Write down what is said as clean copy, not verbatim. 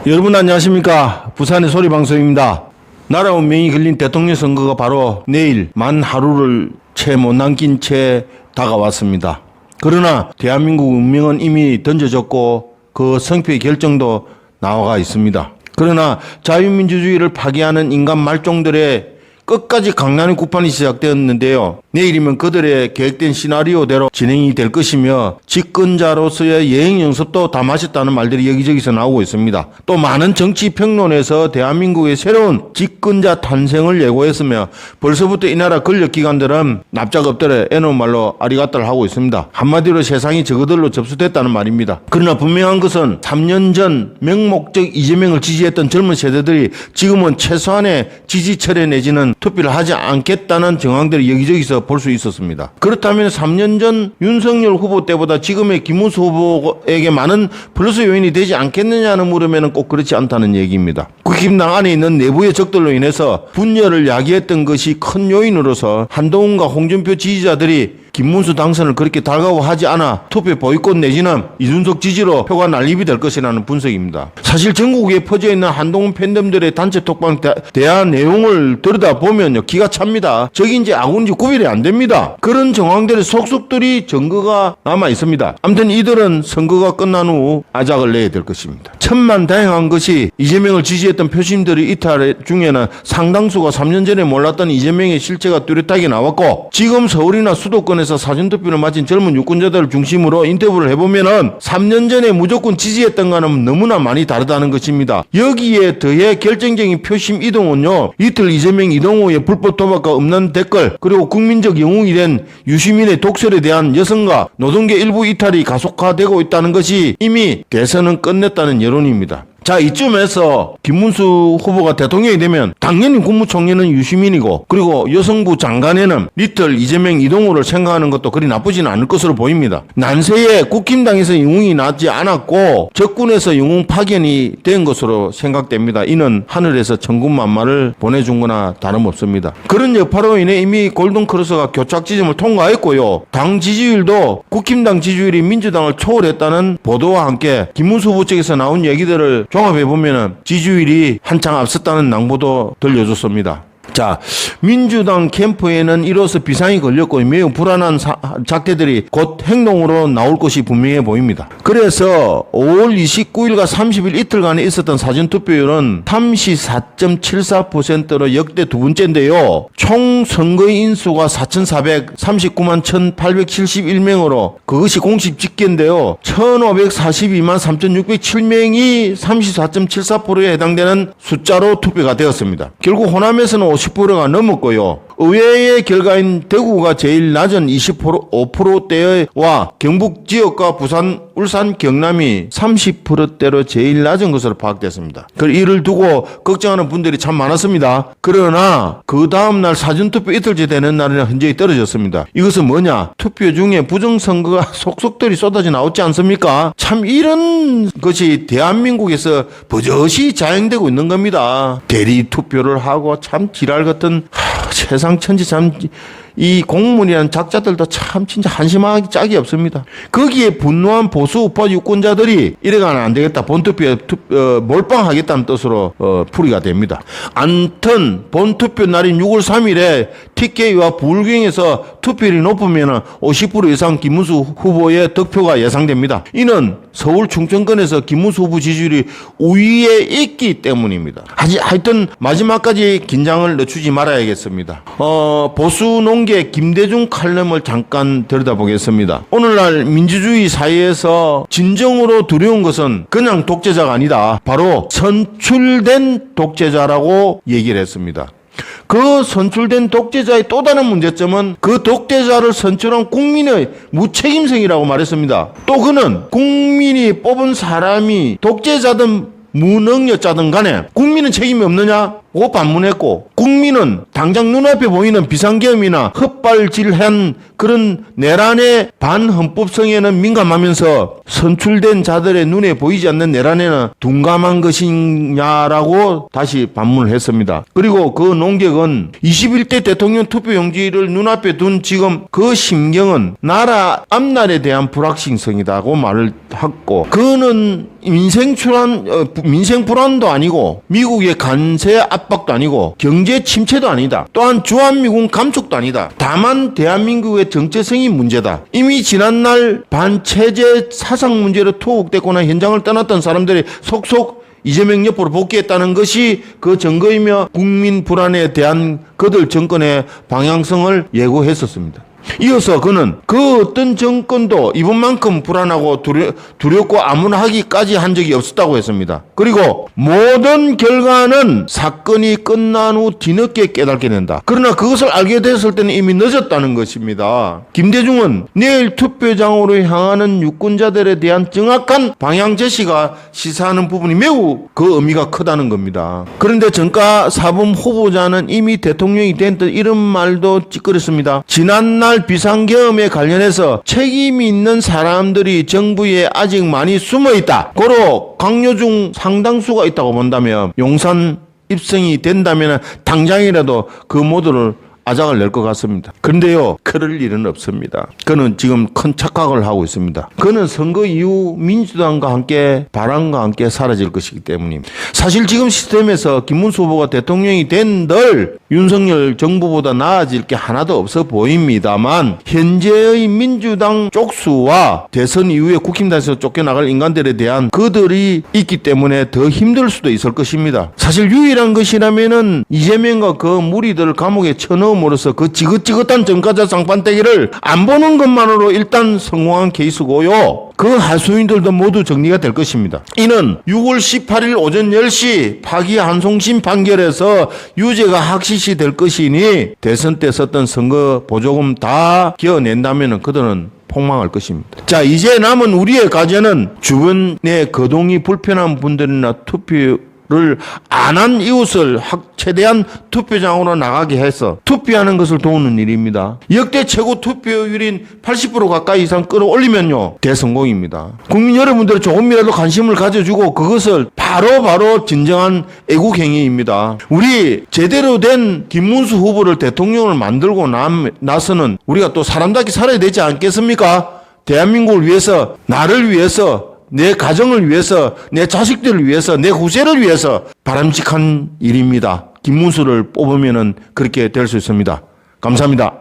여러분 안녕하십니까. 부산의 소리방송입니다. 나라 운명이 걸린 대통령 선거가 바로 내일 만 하루를 채 못 남긴 채 다가왔습니다. 그러나 대한민국 운명은 이미 던져졌고 그 성패의 결정도 나와가 있습니다. 그러나 자유민주주의를 파괴하는 인간 말종들의 끝까지 강난의 구판이 시작되었는데요. 내일이면 그들의 계획된 시나리오대로 진행이 될 것이며 집권자로서의 예행 연습도 다 마쳤다는 말들이 여기저기서 나오고 있습니다. 또 많은 정치 평론에서 대한민국의 새로운 집권자 탄생을 예고했으며 벌써부터 이 나라 권력기관들은 납작 엎드려 애놓은 말로 아리가또를 하고 있습니다. 한마디로 세상이 저그들로 접수됐다는 말입니다. 그러나 분명한 것은 3년 전 명목적 이재명을 지지했던 젊은 세대들이 지금은 최소한의 지지철회 내지는 투표를 하지 않겠다는 정황들이 여기저기서 볼 수 있었습니다. 그렇다면 3년 전 윤석열 후보 때보다 지금의 김문수 후보에게 많은 플러스 요인이 되지 않겠느냐는 물으면 꼭 그렇지 않다는 얘기입니다. 국힘당 안에 있는 내부의 적들로 인해서 분열을 야기했던 것이 큰 요인으로서 한동훈과 홍준표 지지자들이 김문수 당선을 그렇게 달가워하지 않아 투표 보이콧 내지는 이준석 지지로 표가 난립이 될 것이라는 분석입니다. 사실 전국에 퍼져있는 한동훈 팬덤들의 단체 톡방 대화 내용을 들여다보면요, 기가 찹니다. 적인지 악운인지 구별이 안 됩니다. 그런 정황들의 속속들이 증거가 남아 있습니다. 아무튼 이들은 선거가 끝난 후 아작을 내야 될 것입니다. 천만다행한 것이 이재명을 지지했던 표심들의 이탈 중에는 상당수가 3년 전에 몰랐던 이재명의 실체가 뚜렷하게 나왔고, 지금 서울이나 수도권에서 사전투표를 마친 젊은 유권자들을 중심으로 인터뷰를 해보면은 3년 전에 무조건 지지했던 거는 너무나 많이 다르다는 것입니다. 여기에 더해 결정적인 표심 이동은요, 이틀 이재명 이동 후에 불법 도박과 없는 댓글, 그리고 국민적 영웅이 된 유시민의 독설에 대한 여성과 노동계 일부 이탈이 가속화되고 있다는 것이 이미 대선은 끝냈다는 여론입니다. 자, 이쯤에서 김문수 후보가 대통령이 되면 당연히 국무총리는 유시민이고, 그리고 여성부 장관에는 리틀 이재명 이동호를 생각하는 것도 그리 나쁘지는 않을 것으로 보입니다. 난세에 국힘당에서 영웅이 나지 않았고 적군에서 영웅 파견이 된 것으로 생각됩니다. 이는 하늘에서 천군만마를 보내준 거나 다름없습니다. 그런 여파로 인해 이미 골든크로스가 교착 지점을 통과했고요. 당 지지율도 국힘당 지지율이 민주당을 초월했다는 보도와 함께 김문수 후보 측에서 나온 얘기들을 종합해보면 지지율이 한창 앞섰다는 낭보도 들려줬습니다. 자, 민주당 캠프에는 이로써 비상이 걸렸고 매우 불안한 작태들이 곧 행동으로 나올 것이 분명해 보입니다. 그래서 5월 29일과 30일 이틀간에 있었던 사전투표율은 34.74%로 역대 두 번째인데요. 총 선거인 인수가 4,439만 1,871명으로 그것이 공식 집계인데요. 1,542만 3,607명이 34.74%에 해당되는 숫자로 투표가 되었습니다. 결국 호남에서는 50%가 넘었고요. 의회의 결과인 대구가 제일 낮은 25%대와 경북 지역과 부산, 울산, 경남이 30%대로 제일 낮은 것으로 파악됐습니다. 이를 두고 걱정하는 분들이 참 많았습니다. 그러나 그 다음날 사전투표 이틀째 되는 날에는 현저히 떨어졌습니다. 이것은 뭐냐? 투표 중에 부정선거가 속속들이 쏟아져 나오지 않습니까? 참 이런 것이 대한민국에서 버젓이 자행되고 있는 겁니다. 대리 투표를 하고 참 지랄 같은 세상 천지 참 이 공무원이라는 작자들도 참 진짜 한심하기 짝이 없습니다. 거기에 분노한 보수 우파 유권자들이 이래가는 안 되겠다, 본투표에 몰빵하겠다는 뜻으로 풀이가 됩니다. 암튼 본투표 날인 6월 3일에 TK와 부울경에서 투표율이 높으면 50% 이상 김문수 후보의 득표가 예상됩니다. 이는 서울 충청권에서 김문수 후보 지지율이 우위에 있기 때문입니다. 하여튼 마지막까지 긴장을 늦추지 말아야겠습니다. 보수 농계 김대중 칼럼을 잠깐 들여다보겠습니다. 오늘날 민주주의 사회에서 진정으로 두려운 것은 그냥 독재자가 아니다, 바로 선출된 독재자라고 얘기를 했습니다. 그 선출된 독재자의 또 다른 문제점은 그 독재자를 선출한 국민의 무책임성이라고 말했습니다. 또 그는 국민이 뽑은 사람이 독재자든 무능력자든 간에 국민은 책임이 없느냐? 고 반문했고, 국민 국민은 당장 눈앞에 보이는 비상계엄이나 헛발질한 그런 내란의 반헌법성에는 민감하면서 선출된 자들의 눈에 보이지 않는 내란에는 둔감한 것이냐라고 다시 반문을 했습니다. 그리고 그 논객은 21대 대통령 투표용지를 눈앞에 둔 지금 그 심경은 나라 앞날에 대한 불확실성이다고 말을 했고, 그는 민생 불안도 아니고 미국의 관세 압박도 아니고 경제 침체도 아니다. 또한 주한미군 감축도 아니다. 다만 대한민국의 정체성이 문제다. 이미 지난날 반체제 사상 문제로 투옥됐거나 현장을 떠났던 사람들이 속속 이재명 옆으로 복귀했다는 것이 그 증거이며 국민 불안에 대한 그들 정권의 방향성을 예고했었습니다. 이어서 그는 그 어떤 정권도 이번만큼 불안하고 두렵고 암울하기까지 한 적이 없었다고 했습니다. 그리고 모든 결과는 사건이 끝난 후 뒤늦게 깨닫게 된다. 그러나 그것을 알게 됐을 때는 이미 늦었다는 것입니다. 김대중은 내일 투표장으로 향하는 유권자들에 대한 정확한 방향 제시가 시사하는 부분이 매우 그 의미가 크다는 겁니다. 그런데 정가 사범 후보자는 이미 대통령이 된 듯 이런 말도 찌끄렸습니다. 지난날 비상계엄에 관련해서 책임이 있는 사람들이 정부에 아직 많이 숨어있다. 고로 강요 중 상당수가 있다고 본다면 용산 입성이 된다면 당장이라도 그 모두를 아작을 낼 것 같습니다. 그런데요, 그럴 일은 없습니다. 그는 지금 큰 착각을 하고 있습니다. 그는 선거 이후 민주당과 함께 바람과 함께 사라질 것이기 때문입니다. 사실 지금 시스템에서 김문수 후보가 대통령이 된들 윤석열 정부보다 나아질 게 하나도 없어 보입니다만, 현재의 민주당 쪽수와 대선 이후에 국힘당에서 쫓겨나갈 인간들에 대한 그들이 있기 때문에 더 힘들 수도 있을 것입니다. 사실 유일한 것이라면은 이재명과 그 무리들을 감옥에 쳐넣음으로써 그 지긋지긋한 정가자 상판대기를 안 보는 것만으로 일단 성공한 케이스고요. 그 하수인들도 모두 정리가 될 것입니다. 이는 6월 18일 오전 10시 파기환송심 판결에서 유죄가 확실시 될 것이니 대선 때 썼던 선거 보조금 다 기어낸다면 그들은 폭망할 것입니다. 자, 이제 남은 우리의 과제는 주변에 거동이 불편한 분들이나 투표를 안 한 이웃을 최대한 투표장으로 나가게 해서 투표하는 것을 도우는 일입니다. 역대 최고 투표율인 80% 가까이 이상 끌어올리면요, 대성공입니다. 국민 여러분들이 조금이라도 관심을 가져주고 그것을 바로 진정한 애국행위입니다. 우리 제대로 된 김문수 후보를 대통령을 만들고 나서는 우리가 또 사람답게 살아야 되지 않겠습니까? 대한민국을 위해서, 나를 위해서, 내 가정을 위해서, 내 자식들을 위해서, 내 후세를 위해서 바람직한 일입니다. 김문수를 뽑으면 그렇게 될 수 있습니다. 감사합니다.